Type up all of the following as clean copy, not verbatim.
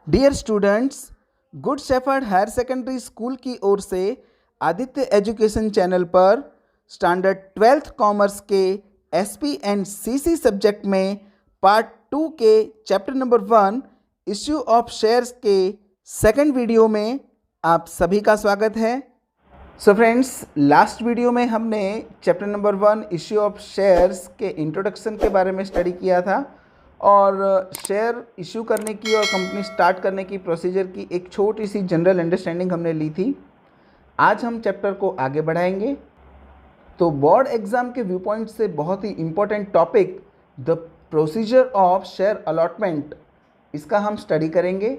Dear students, Good Shepherd Higher Secondary School की ओर से आदित्य एजुकेशन चैनल पर स्टैंडर्ड 12th कॉमर्स के एसपी एंड सीसी सब्जेक्ट में पार्ट 2 के chapter number 1 issue of shares के सेकंड वीडियो में आप सभी का स्वागत है। सो फ्रेंड्स, लास्ट वीडियो में हमने chapter number 1 issue of shares के इंट्रोडक्शन के बारे में स्टडी किया था और शेयर इशू करने की और कंपनी स्टार्ट करने की प्रोसीजर की एक छोटी सी जनरल अंडरस्टैंडिंग हमने ली थी। आज हम चैप्टर को आगे बढ़ाएंगे। तो बोर्ड एग्ज़ाम के व्यू पॉइंट से बहुत ही important topic the procedure of share allotment, इसका हम स्टडी करेंगे।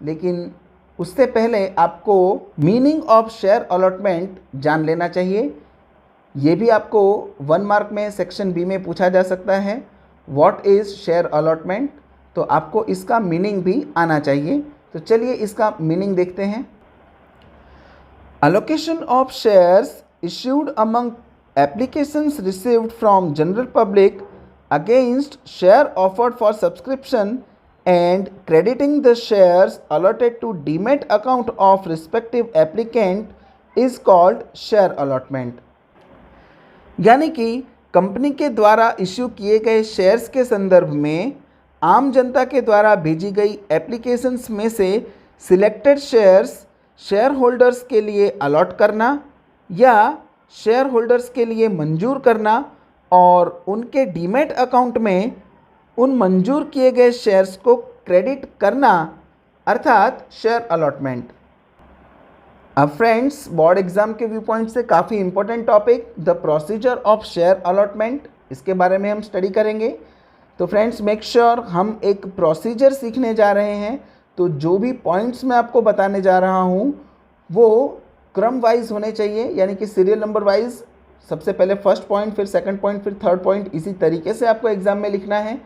लेकिन उससे पहले आपको मीनिंग ऑफ शेयर अलॉटमेंट जान लेना चाहिए। ये भी आपको 1 मार्क में सेक्शन बी में पूछा जा सकता है, व्हाट इज़ शेयर अलॉटमेंट। तो आपको इसका मीनिंग भी आना चाहिए। तो चलिए इसका मीनिंग देखते हैं। Allocation of shares issued among applications received from general public against share offered for subscription and crediting the shares allotted to demat account of respective applicant is called share allotment। यानी कि company के द्वारा issue किए गए shares के संदर्भ में आम जनता के द्वारा भेजी गई एप्लीकेशंस में से सिलेक्टेड शेयर्स शेयर होल्डर्स के लिए अलॉट करना या शेयर होल्डर्स के लिए मंजूर करना और उनके डीमैट अकाउंट में उन मंजूर किए गए शेयर्स को क्रेडिट करना, अर्थात शेयर अलॉटमेंट। अब फ्रेंड्स, बोर्ड एग्जाम के व्यू पॉइंट से काफ़ी important topic the procedure of share allotment, इसके बारे में हम स्टडी करेंगे। तो फ्रेंड्स, मेक श्योर हम एक प्रोसीजर सीखने जा रहे हैं। तो जो भी पॉइंट्स मैं आपको बताने जा रहा हूँ वो क्रम वाइज होने चाहिए, यानी कि सीरियल नंबर वाइज। सबसे पहले फर्स्ट पॉइंट, फिर सेकंड पॉइंट, फिर थर्ड पॉइंट, इसी तरीके से आपको एग्जाम में लिखना है।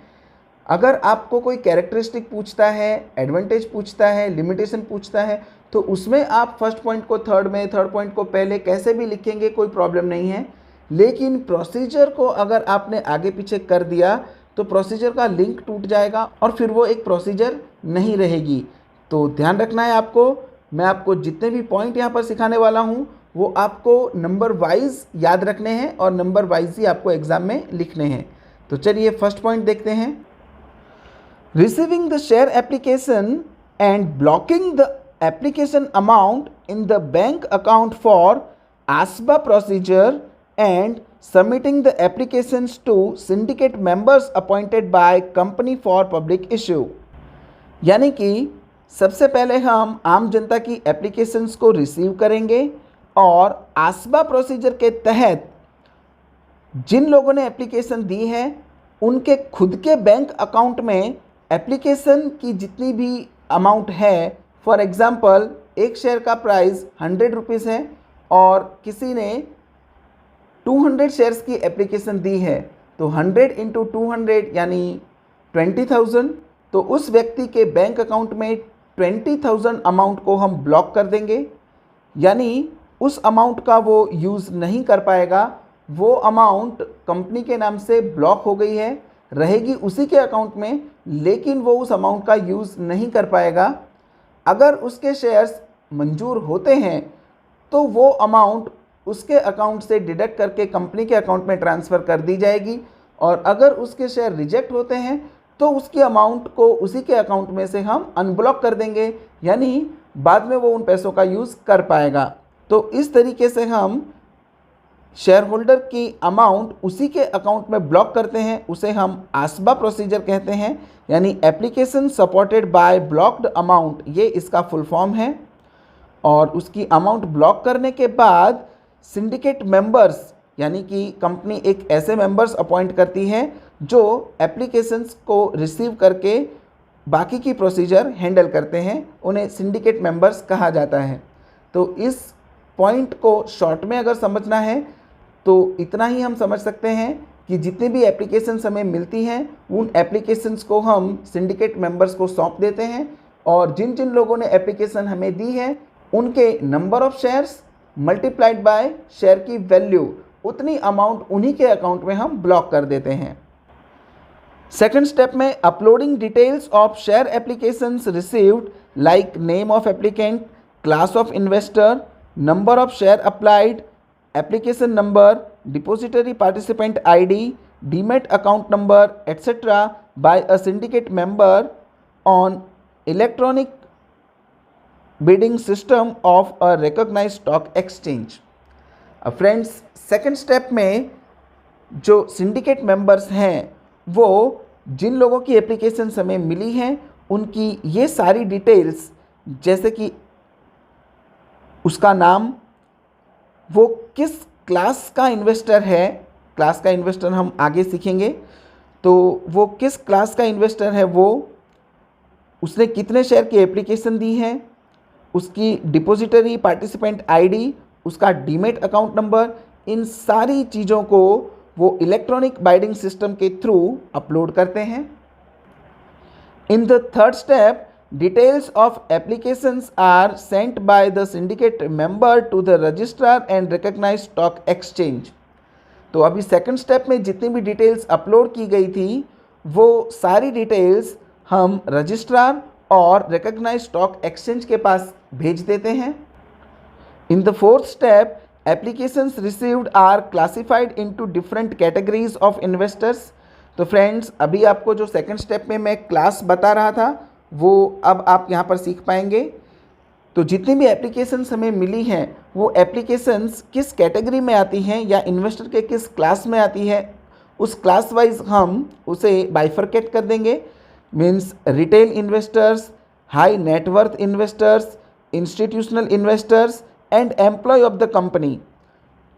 अगर आपको कोई कैरेक्टरिस्टिक पूछता है, एडवांटेज पूछता है, लिमिटेशन पूछता है, तो उसमें आप फर्स्ट पॉइंट को थर्ड में, थर्ड पॉइंट को पहले, कैसे भी लिखेंगे कोई प्रॉब्लम नहीं है। लेकिन प्रोसीजर को अगर आपने आगे पीछे कर दिया तो प्रोसीजर का लिंक टूट जाएगा और फिर वो एक प्रोसीजर नहीं रहेगी। तो ध्यान रखना है आपको। मैं आपको जितने भी पॉइंट यहाँ पर सिखाने वाला हूँ वो आपको नंबर वाइज याद रखने हैं और नंबर वाइज ही आपको एग्जाम में लिखने हैं। तो चलिए फर्स्ट पॉइंट देखते हैं। Receiving the share application and blocking the application amount in the bank account for ASBA procedure and submitting the applications to syndicate members appointed by company for public issue। यानी कि सबसे पहले हम आम जनता की applications को रिसीव करेंगे और आसबा प्रोसीजर के तहत जिन लोगों ने एप्लीकेशन दी है उनके खुद के बैंक अकाउंट में एप्लीकेशन की जितनी भी अमाउंट है, फॉर एग्ज़ाम्पल एक शेयर का प्राइस 100 रुपीज़ है और किसी ने 200 शेयर्स की एप्लीकेशन दी है, तो 100 इंटू 200 यानी 20,000। तो उस व्यक्ति के बैंक अकाउंट में 20,000 अमाउंट को हम ब्लॉक कर देंगे, यानी उस अमाउंट का वो यूज़ नहीं कर पाएगा। वो अमाउंट कंपनी के नाम से ब्लॉक हो गई है, रहेगी उसी के अकाउंट में, लेकिन वो उस अमाउंट का यूज़ नहीं कर पाएगा। अगर उसके शेयर्स मंजूर होते हैं तो वो अमाउंट उसके अकाउंट से डिडक्ट करके कंपनी के अकाउंट में ट्रांसफ़र कर दी जाएगी और अगर उसके शेयर रिजेक्ट होते हैं तो उसकी अमाउंट को उसी के अकाउंट में से हम अनब्लॉक कर देंगे, यानी बाद में वो उन पैसों का यूज़ कर पाएगा। तो इस तरीके से हम शेयर होल्डर की अमाउंट उसी के अकाउंट में ब्लॉक करते हैं, उसे हम आसबा प्रोसीजर कहते हैं, यानी application supported by blocked amount, ये इसका फुल फॉर्म है। और उसकी अमाउंट ब्लॉक करने के बाद सिंडिकेट मेंबर्स, यानी कि कंपनी एक ऐसे मेंबर्स अपॉइंट करती है जो एप्लीकेशंस को रिसीव करके बाकी की प्रोसीजर हैंडल करते हैं, उन्हें सिंडिकेट मेंबर्स कहा जाता है। तो इस पॉइंट को शॉर्ट में अगर समझना है तो इतना ही हम समझ सकते हैं कि जितनी भी एप्लीकेशंस हमें मिलती हैं उन एप्लीकेशंस को हम सिंडिकेट मेंबर्स को सौंप देते हैं और जिन जिन लोगों ने एप्लीकेशन हमें दी है उनके number of shares multiplied by share की वैल्यू, उतनी अमाउंट उन्हीं के अकाउंट में हम ब्लॉक कर देते हैं। सेकंड स्टेप में uploading details of share applications received like name of applicant, class of investor, number of share applied, application number, depository participant ID, demat account number etc. by a syndicate member on electronic bidding system of a recognized stock exchange. अब friends second step में जो syndicate members हैं वो जिन लोगों की application हमें मिली हैं उनकी ये सारी डिटेल्स, जैसे कि उसका नाम, वो किस क्लास का इन्वेस्टर है, क्लास का इन्वेस्टर हम आगे सीखेंगे, तो वो किस क्लास का इन्वेस्टर है, वो उसने कितने शेयर की एप्लीकेशन दी है, उसकी डिपॉजिटरी पार्टिसिपेंट आईडी, उसका डीमेट अकाउंट नंबर, इन सारी चीज़ों को वो इलेक्ट्रॉनिक बाइडिंग सिस्टम के थ्रू अपलोड करते हैं. In the third step, details of applications are sent by the syndicate member to the registrar and recognised stock exchange. तो अभी सेकंड स्टेप में जितनी भी डिटेल्स अपलोड की गई थी वो सारी डिटेल्स हम रजिस्ट्रार और रिकॉग्नाइज्ड स्टॉक एक्सचेंज के पास भेज देते हैं. In the fourth step, applications received are classified into different categories of investors. तो फ्रेंड्स अभी आपको जो सेकंड स्टेप में मैं क्लास बता रहा था वो अब आप यहाँ पर सीख पाएंगे. तो जितनी भी एप्लीकेशंस हमें मिली हैं वो एप्लीकेशंस किस कैटेगरी में आती हैं या इन्वेस्टर के किस क्लास में आती है, उस क्लास वाइज हम उसे बाइफरकेट कर देंगे. Means retail investors, high net worth investors, institutional investors and employ of the company.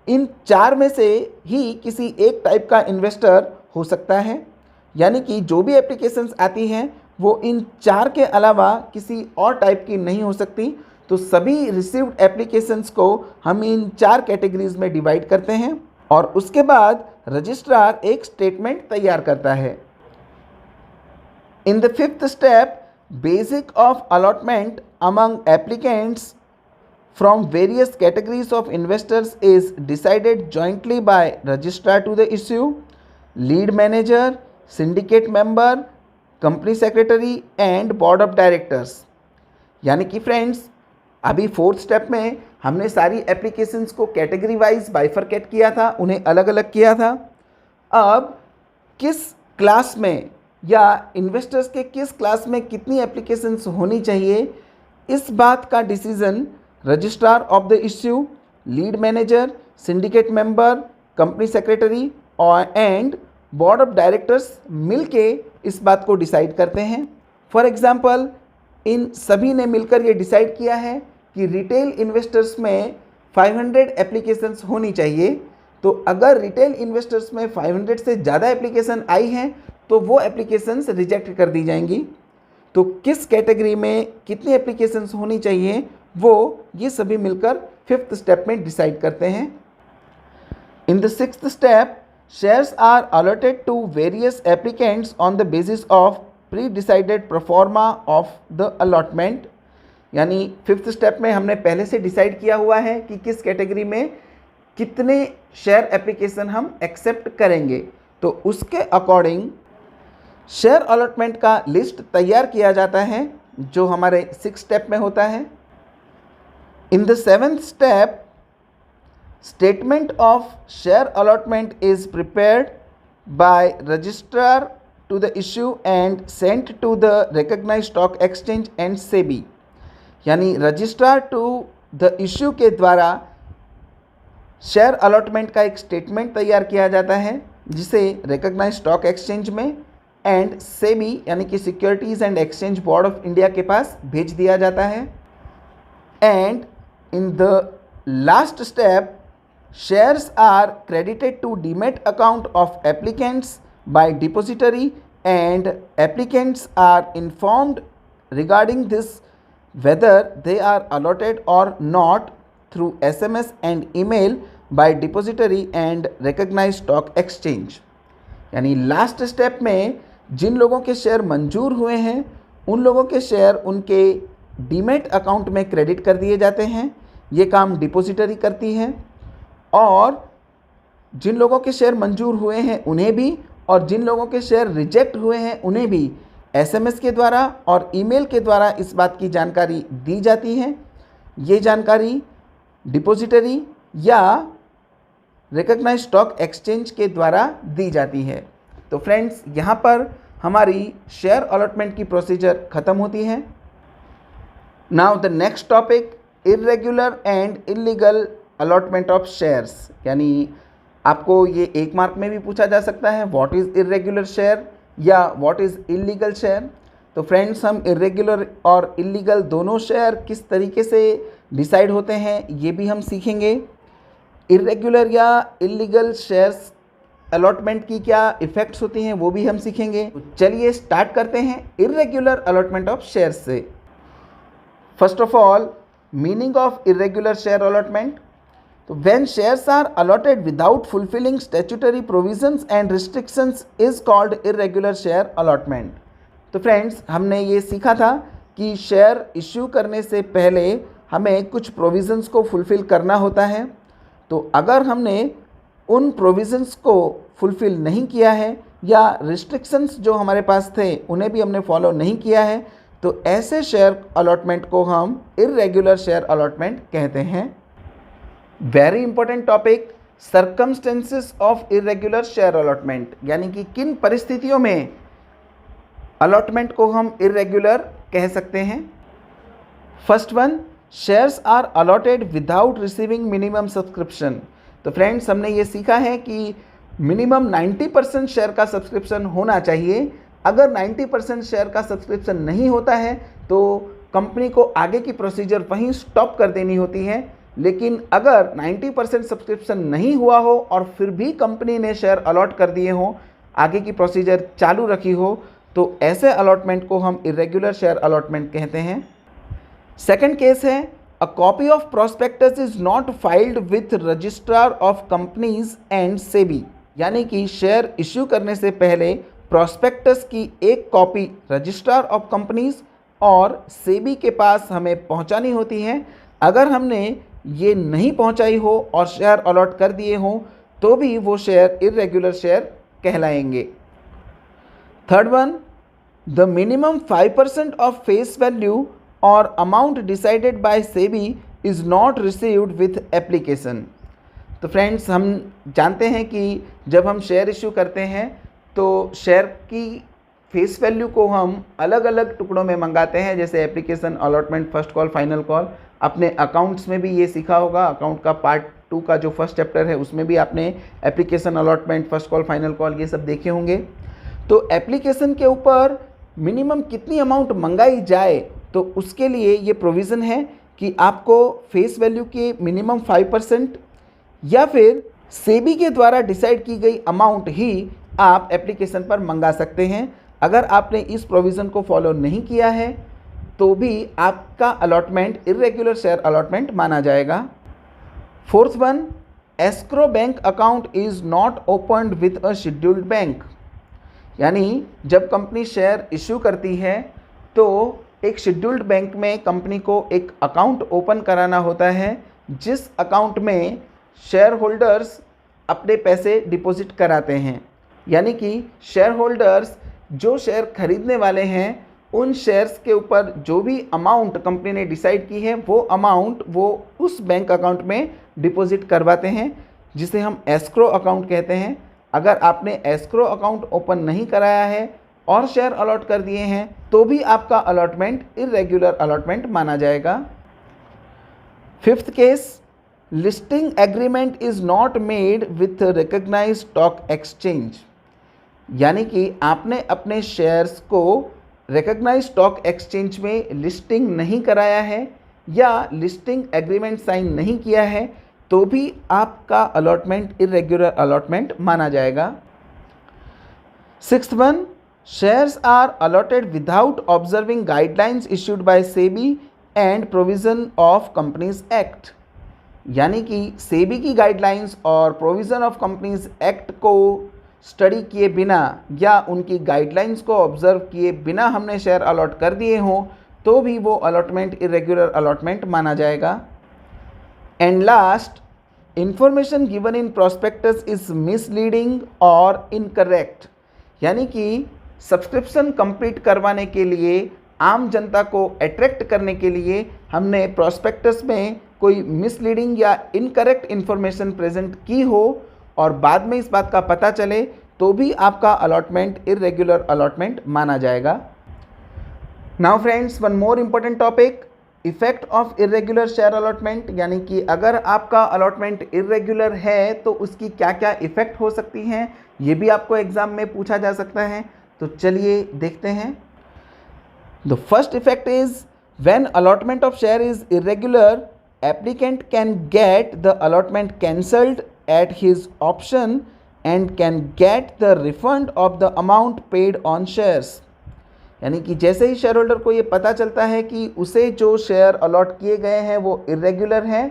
इन चार में से ही किसी एक टाइप का इन्वेस्टर हो सकता है. यानी कि जो भी एप्लीकेशंस आती हैं वो इन चार के अलावा किसी और टाइप की नहीं हो सकती. तो सभी रिसीव्ड एप्लीकेशंस को हम इन चार कैटेगरीज में डिवाइड करते हैं और उसके बाद रजिस्ट्रार एक स्टेटमेंट तैयार करता है. In the fifth step, basic of allotment among applicants from various categories of investors is decided jointly by registrar to the issue, lead manager, syndicate member, company secretary and board of directors. यानी कि friends अभी fourth step में हमने सारी applications को category wise bifurcate किया था, उन्हें अलग अलग किया था. अब किस क्लास में या इन्वेस्टर्स के किस क्लास में कितनी एप्लीकेशंस होनी चाहिए, इस बात का decision registrar of the issue, lead manager, syndicate member, company secretary और एंड बोर्ड ऑफ डायरेक्टर्स मिलके इस बात को डिसाइड करते हैं. फॉर एग्जांपल इन सभी ने मिलकर ये डिसाइड किया है कि रिटेल इन्वेस्टर्स में 500 एप्लीकेशंस होनी चाहिए. तो अगर रिटेल इन्वेस्टर्स में 500 से ज़्यादा एप्लीकेशन आई हैं तो वो एप्लीकेशंस रिजेक्ट कर दी जाएंगी. तो किस कैटेगरी में कितनी एप्लीकेशंस होनी चाहिए वो ये सभी मिलकर फिफ्थ स्टेप में डिसाइड करते हैं. In the sixth step, shares are allotted to various applicants on the basis of pre decided proforma of the allotment. यानी फिफ्थ स्टेप में हमने पहले से डिसाइड किया हुआ है कि किस कैटेगरी में कितने शेयर एप्लीकेशन हम एक्सेप्ट करेंगे. तो उसके अकॉर्डिंग शेयर अलॉटमेंट का लिस्ट तैयार किया जाता है जो हमारे सिक्स स्टेप में होता है. In the seventh step, statement of share allotment is prepared by registrar to the issue and sent to the recognized stock exchange and SEBI. यानी रजिस्ट्रार टू द इश्यू के द्वारा शेयर अलॉटमेंट का एक statement तैयार किया जाता है जिसे रिकॉग्नाइज्ड स्टॉक एक्सचेंज में एंड सेबी यानी कि securities and exchange board of India के पास भेज दिया जाता है. And in the last step, shares are credited to demat account of applicants by depository and applicants are informed regarding this whether they are allotted or not through SMS and email by depository and recognized stock exchange. यानी last step में जिन लोगों के share मंजूर हुए हैं उन लोगों के शेयर उनके डीमेट अकाउंट में क्रेडिट कर दिए जाते हैं. ये काम डिपॉजिटरी करती है और जिन लोगों के शेयर मंजूर हुए हैं उन्हें भी और जिन लोगों के शेयर रिजेक्ट हुए हैं उन्हें भी एसएमएस के द्वारा और ईमेल के द्वारा इस बात की जानकारी दी जाती है। ये जानकारी डिपॉजिटरी या रिकॉग्नाइज्ड स्टॉक एक्सचेंज के द्वारा दी जाती है। तो फ्रेंड्स, यहाँ पर हमारी शेयर अलॉटमेंट की प्रोसीजर ख़त्म होती है। Now the next topic, irregular and illegal allotment of shares. यानी आपको ये 1 मार्क में भी पूछा जा सकता है, व्हाट इज़ इर्रेगुलर शेयर या व्हाट इज़ इलीगल शेयर। तो फ्रेंड्स, हम इर्रेगुलर और इलीगल दोनों शेयर किस तरीके से डिसाइड होते हैं ये भी हम सीखेंगे। इर्रेगुलर या इलीगल शेयर्स अलॉटमेंट की क्या इफ़ेक्ट्स होती हैं वो भी हम सीखेंगे। तो चलिए स्टार्ट करते हैं इर्रेगुलर अलॉटमेंट ऑफ शेयर्स से। First of all, meaning of irregular share allotment. तो when shares are allotted without fulfilling statutory provisions and restrictions is called irregular share allotment. तो फ्रेंड्स, हमने ये सीखा था कि शेयर इश्यू करने से पहले हमें कुछ प्रोविजंस को फुलफ़िल करना होता है। तो अगर हमने उन प्रोविजंस को फुलफ़िल नहीं किया है या रिस्ट्रिक्शंस जो हमारे पास थे उन्हें भी हमने फॉलो नहीं किया है, तो ऐसे शेयर अलॉटमेंट को हम इर्रेगुलर शेयर अलॉटमेंट कहते हैं। Very important topic, circumstances of irregular share allotment. यानी कि किन परिस्थितियों में अलॉटमेंट को हम इर्रेगुलर कह सकते हैं। First one, shares are allotted without receiving minimum subscription. तो फ्रेंड्स, हमने ये सीखा है कि मिनिमम 90% शेयर का सब्सक्रिप्शन होना चाहिए। अगर 90% शेयर का सब्सक्रिप्शन नहीं होता है तो कंपनी को आगे की प्रोसीजर वहीं स्टॉप कर देनी होती है। लेकिन अगर 90% सब्सक्रिप्शन नहीं हुआ हो और फिर भी कंपनी ने शेयर अलॉट कर दिए हों, आगे की प्रोसीजर चालू रखी हो, तो ऐसे अलॉटमेंट को हम इर्रेगुलर शेयर अलॉटमेंट कहते हैं। सेकंड केस है, a copy of prospectus is not filed with registrar of companies and SEBI. यानी कि शेयर इश्यू करने से पहले प्रोस्पेक्टस की एक कॉपी रजिस्ट्रार ऑफ कंपनीज और सेबी के पास हमें पहुंचानी होती है। अगर हमने ये नहीं पहुंचाई हो और शेयर अलॉट कर दिए हों तो भी वो शेयर इर्रेगुलर शेयर कहलाएंगे। Third one, the minimum 5% of face value और amount decided by SEBI is not received with application. तो फ्रेंड्स, हम जानते हैं कि जब हम शेयर इश्यू करते हैं तो शेयर की फेस वैल्यू को हम अलग अलग टुकड़ों में मंगाते हैं, जैसे application, allotment, first call, final call. अपने अकाउंट्स में भी ये सीखा होगा, अकाउंट का पार्ट 2 का जो फर्स्ट चैप्टर है उसमें भी आपने application, allotment, first call, final call ये सब देखे होंगे। तो एप्लीकेशन के ऊपर मिनिमम कितनी अमाउंट मंगाई जाए तो उसके लिए ये प्रोविज़न है कि आपको फेस वैल्यू के मिनिमम 5% या फिर सेबी के द्वारा डिसाइड की गई अमाउंट ही आप एप्लीकेशन पर मंगा सकते हैं। अगर आपने इस प्रोविज़न को फॉलो नहीं किया है तो भी आपका अलॉटमेंट इर्रेगुलर शेयर अलॉटमेंट माना जाएगा। Fourth one, escrow bank account is not opened with a scheduled bank. यानी जब कंपनी शेयर इश्यू करती है तो एक शेड्यूल्ड बैंक में कंपनी को एक अकाउंट ओपन कराना होता है, जिस अकाउंट में शेयर होल्डर्स अपने पैसे डिपॉजिट कराते हैं। यानी कि शेयर होल्डर्स जो शेयर खरीदने वाले हैं उन शेयर्स के ऊपर जो भी अमाउंट कंपनी ने डिसाइड की है वो अमाउंट वो उस बैंक अकाउंट में डिपॉजिट करवाते हैं, जिसे हम एस्क्रो अकाउंट कहते हैं। अगर आपने एस्क्रो अकाउंट ओपन नहीं कराया है और शेयर अलॉट कर दिए हैं तो भी आपका अलॉटमेंट इर्रेगुलर अलॉटमेंट माना जाएगा। Fifth case, listing agreement is not made with recognised stock exchange. यानी कि आपने अपने शेयर्स को रिकॉग्नाइज्ड स्टॉक एक्सचेंज में लिस्टिंग नहीं कराया है या लिस्टिंग एग्रीमेंट साइन नहीं किया है तो भी आपका अलॉटमेंट इर्रेगुलर अलॉटमेंट माना जाएगा। Sixth one, shares are allotted without observing guidelines issued by SEBI and provision of companies act. यानी कि सेबी की गाइडलाइंस और प्रोविज़न ऑफ कंपनीज एक्ट को स्टडी किए बिना या उनकी गाइडलाइंस को ऑब्जर्व किए बिना हमने शेयर अलॉट कर दिए हों तो भी वो अलॉटमेंट इर्रेगुलर अलॉटमेंट माना जाएगा। And last, information given in prospectus is misleading और इनकरेक्ट। यानी कि सब्सक्रिप्शन कंप्लीट करवाने के लिए, आम जनता को अट्रैक्ट करने के लिए हमने प्रॉस्पेक्टस में कोई मिसलीडिंग या इनकरेक्ट इन्फॉर्मेशन प्रेजेंट की हो और बाद में इस बात का पता चले तो भी आपका अलॉटमेंट इर्रेगुलर अलॉटमेंट माना जाएगा। Now friends, one more important topic, effect of irregular share allotment, यानी कि अगर आपका अलॉटमेंट इर्रेगुलर है तो उसकी क्या क्या इफेक्ट हो सकती हैं, ये भी आपको एग्जाम में पूछा जा सकता है। तो चलिए देखते हैं। The first effect is when allotment of share is irregular, applicant can get the allotment cancelled at his option and can get the refund of the amount paid on shares. यानी कि जैसे ही शेयर होल्डर को ये पता चलता है कि उसे जो शेयर अलॉट किए गए हैं वो इर्रेगुलर हैं,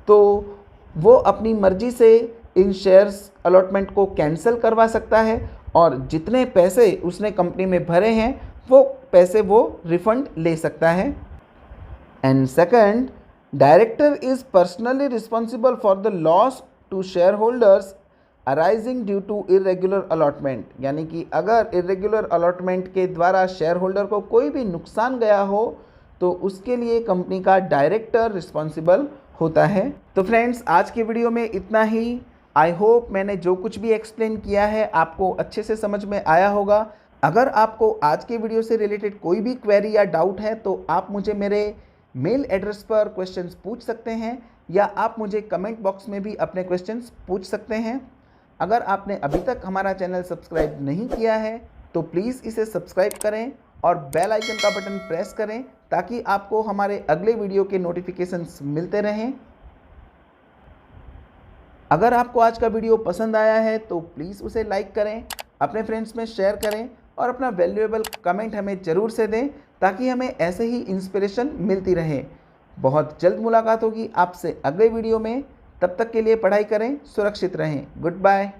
तो वो अपनी मर्जी से इन शेयर्स अलॉटमेंट को कैंसिल करवा सकता है और जितने पैसे उसने कंपनी में भरे हैं वो पैसे वो रिफंड ले सकता है। And second, director is personally responsible for the loss to shareholders arising due to irregular allotment. यानी कि अगर इर्रेगुलर अलॉटमेंट के द्वारा शेयर होल्डर को कोई भी नुकसान गया हो तो उसके लिए कंपनी का डायरेक्टर रिस्पॉन्सिबल होता है। तो फ्रेंड्स, आज की वीडियो में इतना ही। आई होप मैंने जो कुछ भी एक्सप्लेन किया है आपको अच्छे से समझ में आया होगा। अगर आपको आज के वीडियो से रिलेटेड कोई भी क्वेरी या डाउट है तो आप मुझे मेरे मेल एड्रेस पर क्वेश्चंस पूछ सकते हैं या आप मुझे कमेंट बॉक्स में भी अपने क्वेश्चंस पूछ सकते हैं। अगर आपने अभी तक हमारा चैनल सब्सक्राइब नहीं किया है तो प्लीज़ इसे सब्सक्राइब करें और बेल आइकन का बटन प्रेस करें ताकि आपको हमारे अगले वीडियो के नोटिफिकेशंस मिलते रहें। अगर आपको आज का वीडियो पसंद आया है तो प्लीज़ उसे लाइक करें, अपने फ्रेंड्स में शेयर करें और अपना वैल्यूएबल कमेंट हमें ज़रूर से दें ताकि हमें ऐसे ही इंस्पिरेशन मिलती रहे। बहुत जल्द मुलाकात होगी आपसे अगले वीडियो में। तब तक के लिए पढ़ाई करें, सुरक्षित रहें। Good bye.